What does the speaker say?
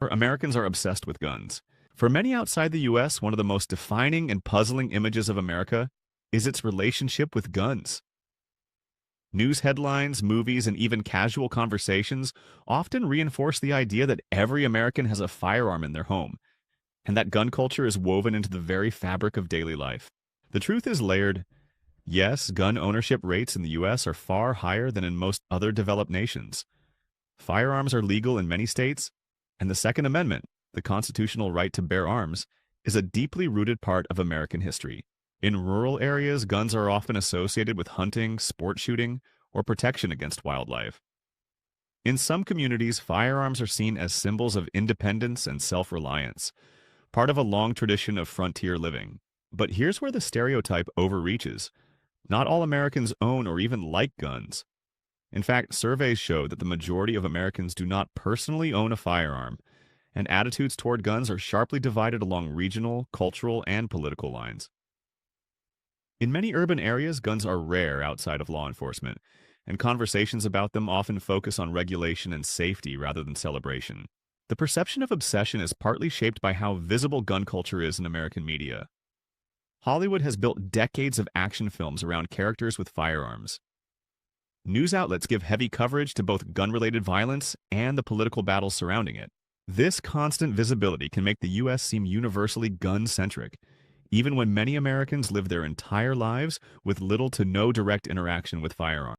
Americans are obsessed with guns. For many outside the US, one of the most defining and puzzling images of America is its relationship with guns. News headlines, movies, and even casual conversations often reinforce the idea that every American has a firearm in their home, and that gun culture is woven into the very fabric of daily life. The truth is layered. Yes, gun ownership rates in the US are far higher than in most other developed nations. Firearms are legal in many states, and the Second Amendment, the constitutional right to bear arms, is a deeply rooted part of American history. In rural areas, guns are often associated with hunting, sport shooting, or protection against wildlife. In some communities, firearms are seen as symbols of independence and self-reliance, part of a long tradition of frontier living. But here's where the stereotype overreaches. Not all Americans own or even like guns. In fact, surveys show that the majority of Americans do not personally own a firearm, and attitudes toward guns are sharply divided along regional, cultural, and political lines. In many urban areas, guns are rare outside of law enforcement, and conversations about them often focus on regulation and safety rather than celebration. The perception of obsession is partly shaped by how visible gun culture is in American media. Hollywood has built decades of action films around characters with firearms. News outlets give heavy coverage to both gun-related violence and the political battles surrounding it. This constant visibility can make the U.S. seem universally gun-centric, even when many Americans live their entire lives with little to no direct interaction with firearms.